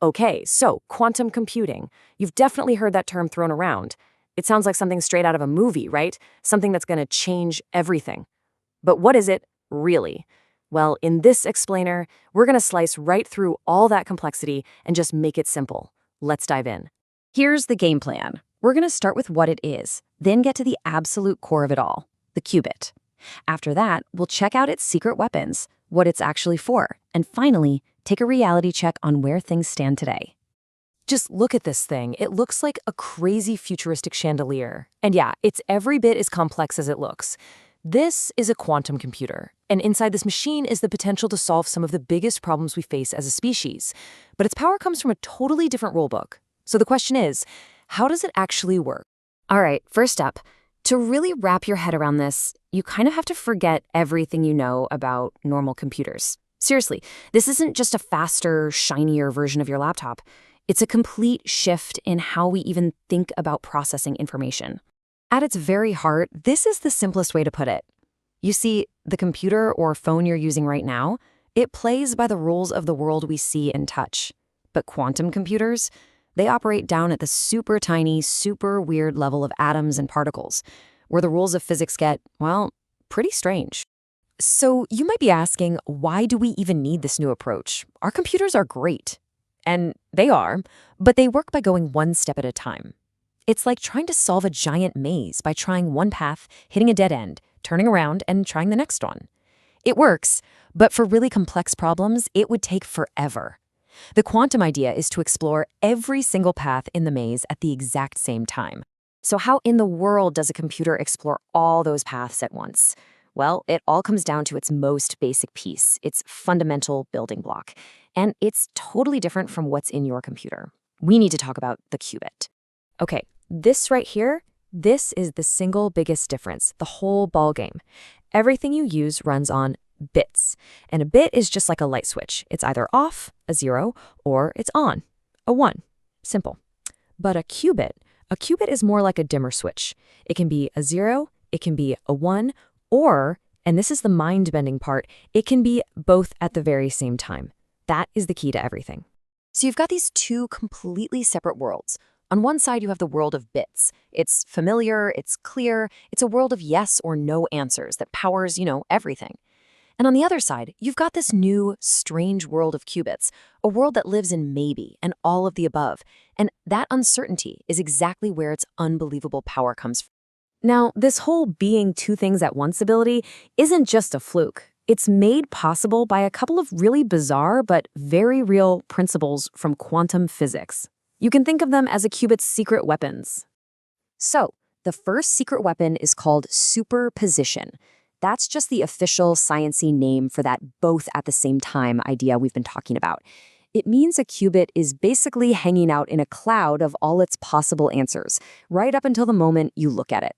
Okay, so quantum computing. You've definitely heard that term thrown around. It sounds like something straight out of a movie, right? Something that's going to change everything. But what is it really? Well, in this explainer, we're going to slice right through all that complexity and just make it simple. Let's dive in. Here's the game plan. We're going to start with what it is, then get to the absolute core of it all, the qubit. After that, we'll check out its secret weapons, what it's actually for, and finally, take a reality check on where things stand today. Just look at this thing. It looks like a crazy futuristic chandelier. And yeah, it's every bit as complex as it looks. This is a quantum computer, and inside this machine is the potential to solve some of the biggest problems we face as a species. But its power comes from a totally different rulebook. So the question is, how does it actually work? All right, first up, to really wrap your head around this, you kind of have to forget everything you know about normal computers. Seriously, this isn't just a faster, shinier version of your laptop. It's a complete shift in how we even think about processing information. At its very heart, this is the simplest way to put it. You see, the computer or phone you're using right now, it plays by the rules of the world we see and touch. But quantum computers, they operate down at the super tiny, super weird level of atoms and particles, where the rules of physics get, well, pretty strange. So you might be asking, why do we even need this new approach? Our computers are great. And they are, but they work by going one step at a time. It's like trying to solve a giant maze by trying one path, hitting a dead end, turning around, and trying the next one. It works, but for really complex problems, it would take forever. The quantum idea is to explore every single path in the maze at the exact same time. So how in the world does a computer explore all those paths at once? Well, it all comes down to its most basic piece, its fundamental building block. And it's totally different from what's in your computer. We need to talk about the qubit. Okay, this right here, this is the single biggest difference, the whole ballgame. Everything you use runs on bits. And a bit is just like a light switch. It's either off, a 0, or it's on, a 1. Simple. But a qubit is more like a dimmer switch. It can be a 0, it can be a 1, or, and this is the mind-bending part, it can be both at the very same time. That is the key to everything. So you've got these two completely separate worlds. On one side, you have the world of bits. It's familiar, it's clear, it's a world of yes or no answers that powers, everything. And on the other side, you've got this new, strange world of qubits, a world that lives in maybe and all of the above. And that uncertainty is exactly where its unbelievable power comes from. Now, this whole being two things at once ability isn't just a fluke. It's made possible by a couple of really bizarre but very real principles from quantum physics. You can think of them as a qubit's secret weapons. So, the first secret weapon is called superposition. That's just the official sciencey name for that both at the same time idea we've been talking about. It means a qubit is basically hanging out in a cloud of all its possible answers, right up until the moment you look at it.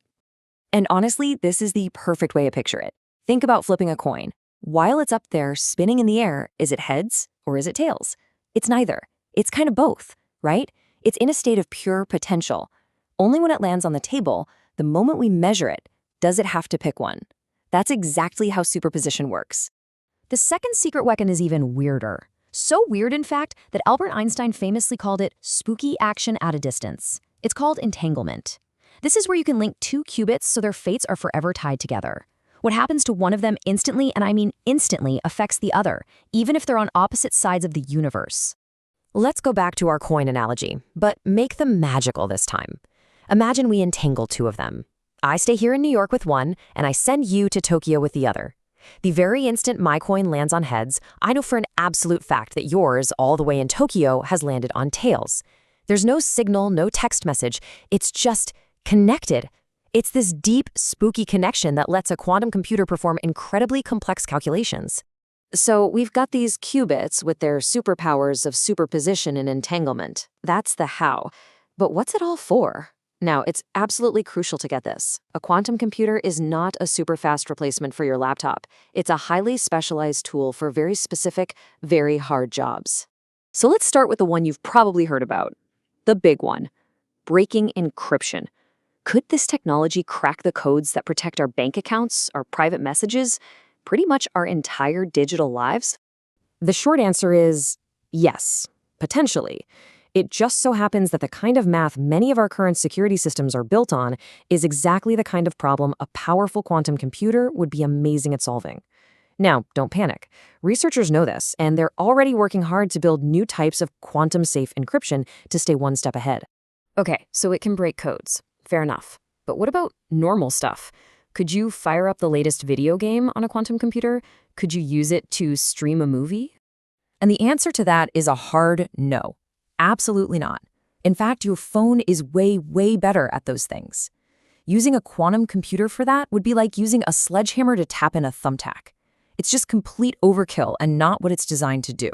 And honestly, this is the perfect way to picture it. Think about flipping a coin. While it's up there spinning in the air, is it heads or is it tails? It's neither. It's kind of both, right? It's in a state of pure potential. Only when it lands on the table, the moment we measure it, does it have to pick one. That's exactly how superposition works. The second secret weapon is even weirder. So weird, in fact, that Albert Einstein famously called it spooky action at a distance. It's called entanglement. This is where you can link two qubits so their fates are forever tied together. What happens to one of them instantly, and I mean instantly, affects the other, even if they're on opposite sides of the universe. Let's go back to our coin analogy, but make them magical this time. Imagine we entangle two of them. I stay here in New York with one, and I send you to Tokyo with the other. The very instant my coin lands on heads, I know for an absolute fact that yours, all the way in Tokyo, has landed on tails. There's no signal, no text message. It's just connected. It's this deep, spooky connection that lets a quantum computer perform incredibly complex calculations. So we've got these qubits with their superpowers of superposition and entanglement. That's the how. But what's it all for? Now, it's absolutely crucial to get this. A quantum computer is not a super fast replacement for your laptop. It's a highly specialized tool for very specific, very hard jobs. So let's start with the one you've probably heard about. The big one. Breaking encryption. Could this technology crack the codes that protect our bank accounts, our private messages, pretty much our entire digital lives? The short answer is yes. Potentially. It just so happens that the kind of math many of our current security systems are built on is exactly the kind of problem a powerful quantum computer would be amazing at solving. Now, don't panic. Researchers know this, and they're already working hard to build new types of quantum-safe encryption to stay one step ahead. Okay, so it can break codes. Fair enough. But what about normal stuff? Could you fire up the latest video game on a quantum computer? Could you use it to stream a movie? And the answer to that is a hard no. Absolutely not. In fact, your phone is way, way better at those things. Using a quantum computer for that would be like using a sledgehammer to tap in a thumbtack. It's just complete overkill and not what it's designed to do.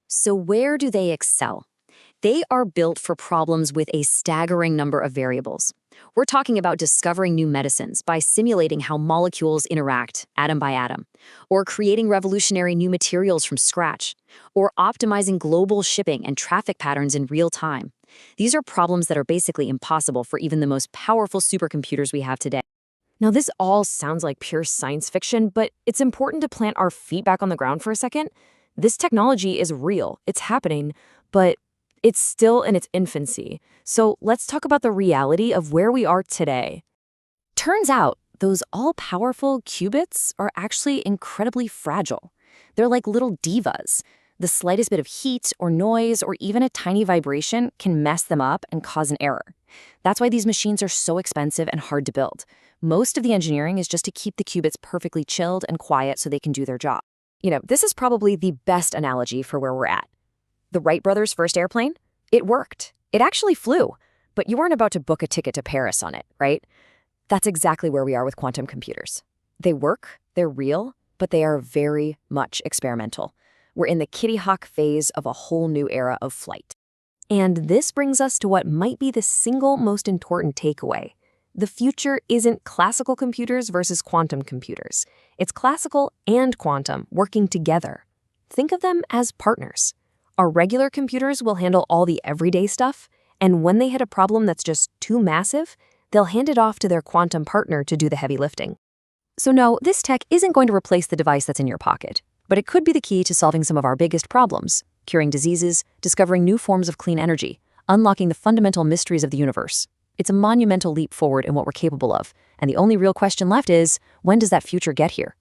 So where do they excel? They are built for problems with a staggering number of variables. We're talking about discovering new medicines by simulating how molecules interact atom by atom, or creating revolutionary new materials from scratch, or optimizing global shipping and traffic patterns in real time. These are problems that are basically impossible for even the most powerful supercomputers we have today. Now, this all sounds like pure science fiction, but it's important to plant our feet back on the ground for a second. This technology is real, it's happening, but it's still in its infancy. So let's talk about the reality of where we are today. Turns out, those all-powerful qubits are actually incredibly fragile. They're like little divas. The slightest bit of heat or noise or even a tiny vibration can mess them up and cause an error. That's why these machines are so expensive and hard to build. Most of the engineering is just to keep the qubits perfectly chilled and quiet so they can do their job. This is probably the best analogy for where we're at. The Wright brothers' first airplane? It worked. It actually flew. But you weren't about to book a ticket to Paris on it, right? That's exactly where we are with quantum computers. They work, they're real, but they are very much experimental. We're in the Kitty Hawk phase of a whole new era of flight. And this brings us to what might be the single most important takeaway. The future isn't classical computers versus quantum computers. It's classical and quantum working together. Think of them as partners. Our regular computers will handle all the everyday stuff, and when they hit a problem that's just too massive, they'll hand it off to their quantum partner to do the heavy lifting. So no, this tech isn't going to replace the device that's in your pocket, but it could be the key to solving some of our biggest problems, curing diseases, discovering new forms of clean energy, unlocking the fundamental mysteries of the universe. It's a monumental leap forward in what we're capable of, and the only real question left is, when does that future get here?